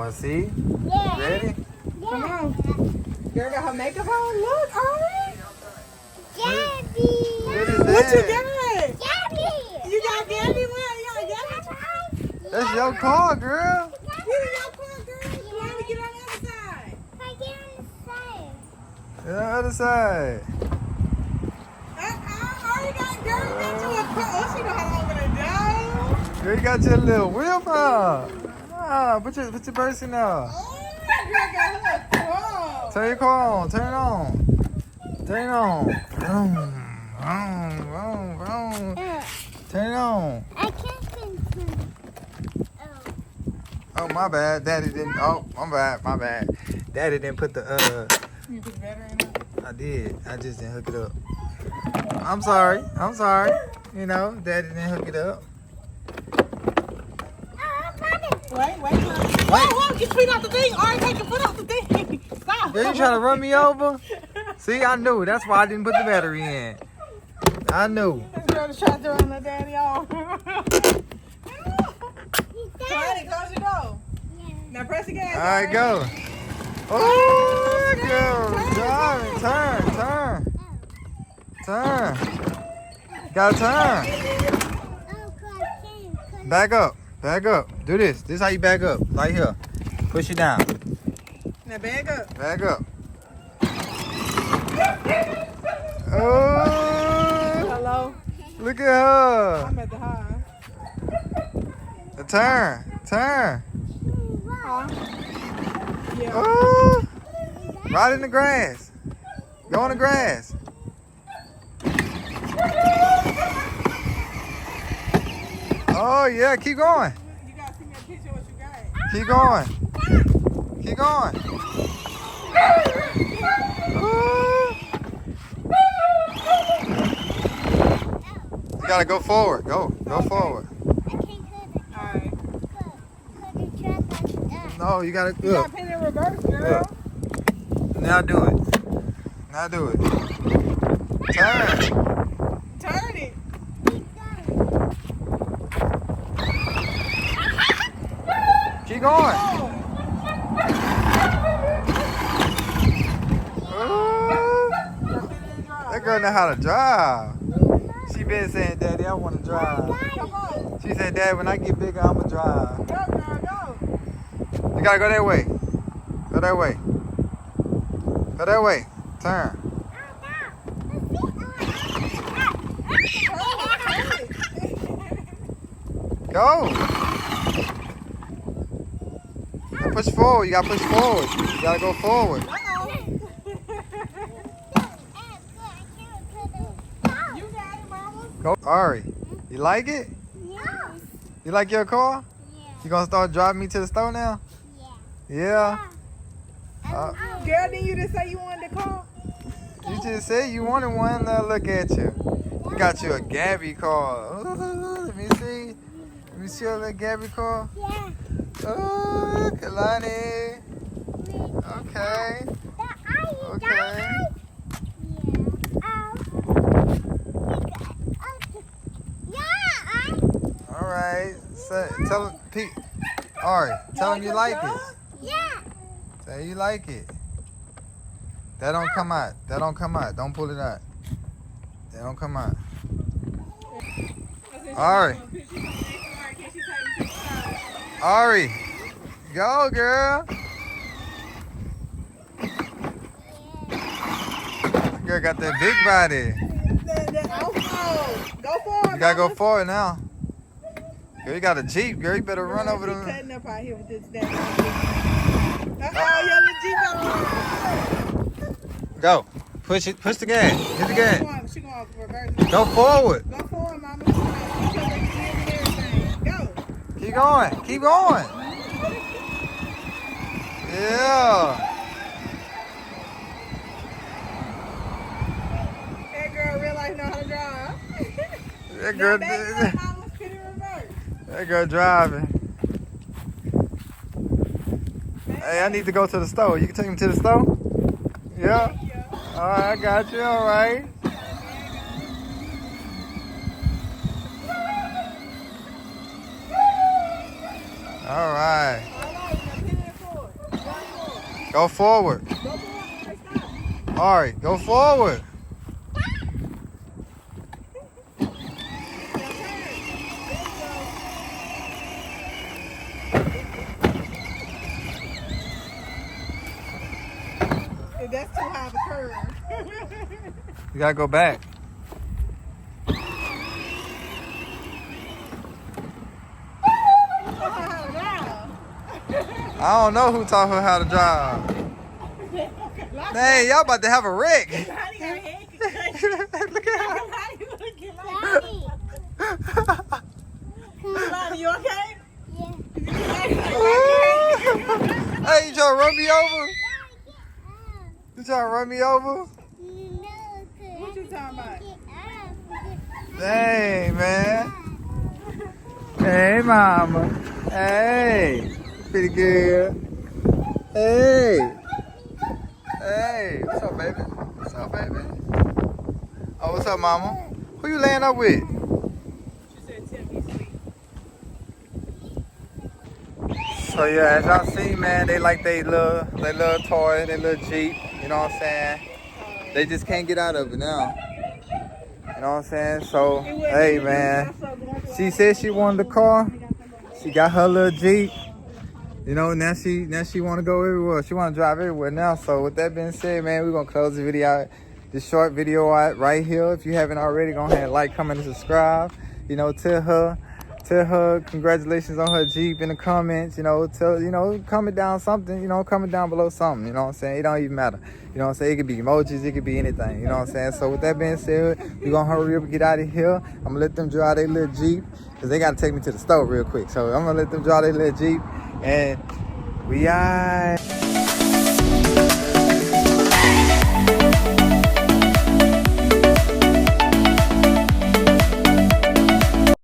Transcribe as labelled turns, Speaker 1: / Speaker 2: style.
Speaker 1: wanna see?
Speaker 2: Yeah.
Speaker 1: Ready?
Speaker 3: Come on. Girl got her makeup on. Look, Ari.
Speaker 2: Gabby.
Speaker 1: What is
Speaker 3: What you
Speaker 1: that?
Speaker 3: got?
Speaker 2: Gabby.
Speaker 3: You got Gabby? What? You got Gabby?
Speaker 1: That's your car, girl.
Speaker 3: You in your car, girl. You want to get on the other side?
Speaker 2: I get on the side.
Speaker 1: The other side.
Speaker 3: Ari got girl. You got you a car. Oh, she know how to open the door.
Speaker 1: Girl, you got your little wheel out. Ah, put your purse in there.
Speaker 3: Oh, girl got her a car.
Speaker 1: Turn your car on. Turn it on. Turn it on. Vroom, vroom, vroom, vroom. Turn it on.
Speaker 2: I can't control.
Speaker 1: Oh, my bad. Daddy didn't. Oh, my bad. Daddy didn't put the
Speaker 3: You put the battery in it?
Speaker 1: I did. I just didn't hook it up. I'm sorry. You know, Daddy didn't hook it up.
Speaker 3: Wait. Whoa, get your feet off the thing. Ari, take your foot off the thing. Stop.
Speaker 1: Girl, you trying to run me over? See, I knew. That's why I didn't put the battery in. I knew.
Speaker 3: This girl is trying to run her daddy off. Daddy, close your door. Now press the gas.
Speaker 1: All right, go. Oh, girl. Driving. Turn. Gotta turn. Back up. Do this. This is how you back up. Right here. Push it down.
Speaker 3: Now back up.
Speaker 1: Back up. Oh,
Speaker 3: Hello.
Speaker 1: look at her.
Speaker 3: I'm at the high.
Speaker 1: Turn.
Speaker 3: Huh? Yeah.
Speaker 1: Oh, right in the grass. Go in the grass. Oh, yeah. Keep going.
Speaker 3: You gotta see me a picture of what you got.
Speaker 1: Keep going. Ooh. You gotta go forward. Go forward.
Speaker 3: Alright.
Speaker 1: No, you gotta
Speaker 3: You gotta put it in reverse, girl.
Speaker 1: Now do it.
Speaker 3: Turn it.
Speaker 1: Keep going.
Speaker 3: Oh.
Speaker 1: Ooh. That girl know how to drive. She been saying, Daddy, I want to drive.
Speaker 3: Come on.
Speaker 1: She said, Dad, when I get bigger, I'm going to drive.
Speaker 3: Go, girl, go.
Speaker 1: You got to go that way. Go that way. Turn. Go. Now push forward. You got to push forward. You got to go forward.
Speaker 3: You got it, mama.
Speaker 1: Go. Ari, you like it? You like your car? You going to start driving me to the store now? Yeah.
Speaker 3: Girl, didn't you just say you wanted to call?
Speaker 1: You just said you wanted one. Now look at you. You got you a Gabby car. Ooh, let me see. Let me see your little Gabby car. Oh, Kalani. Okay. All right. So, tell Pete. Ari, tell him you like it. Say you like it. That don't come out. Don't pull it out. That don't come out. Ari. Ari. Go, girl. Girl got that big body.
Speaker 3: Go forward.
Speaker 1: You gotta go forward now. Girl, you got a Jeep, girl. You better run over them.
Speaker 3: Cutting up out here with this damn. Your little Jeep.
Speaker 1: Go. Push it. Push the gas. Hit the gas.
Speaker 3: She going reverse.
Speaker 1: Go forward.
Speaker 3: Go forward, mama. Get your legs in and everything. Go.
Speaker 1: Keep going. Keep going. Yeah.
Speaker 3: That girl real life know how to drive.
Speaker 1: That girl.
Speaker 3: Mama, put it in reverse.
Speaker 1: That girl driving. Hey, I need to go to the store. You can take me to the store? Yeah? All right, I got you. All right. All right. Go forward.
Speaker 3: Go forward. Okay, stop.
Speaker 1: All right, go forward.
Speaker 3: That's too high of a curve.
Speaker 1: You gotta go back. I don't know who taught her how to drive. Dang, y'all about to have a wreck. Look at her.
Speaker 2: Daddy.
Speaker 3: You okay?
Speaker 2: Yeah.
Speaker 1: Hey, you trying to run me over?
Speaker 2: Daddy,
Speaker 1: You trying to run me over?
Speaker 2: get up.
Speaker 3: What you talking about?
Speaker 2: Get up.
Speaker 1: Dang, man. Hey, mama. Hey. Pretty good. Hey. Hey. What's up, baby? What's up, baby? Oh, what's up, mama? Who you laying up with?
Speaker 3: She said, "Tell me sweet."
Speaker 1: So yeah, as y'all see, man, they like they little toy, they little Jeep. You know what I'm saying? They just can't get out of it now. You know what I'm saying? So, hey, man. She said she wanted the car. She got her little Jeep. You know, now she want to go everywhere. She want to drive everywhere now. So with that being said, man, we're going to close the video out. This short video out right here. If you haven't already, go ahead and like, comment, and subscribe. You know, tell her congratulations on her Jeep in the comments. You know, comment down something. You know, comment down below something. You know what I'm saying? It don't even matter. You know what I'm saying? It could be emojis. It could be anything. You know what I'm saying? So with that being said, we're going to hurry up and get out of here. I'm going to let them drive their little Jeep because they got to take me to the store real quick. So I'm going to let them drive their little Jeep. And we out.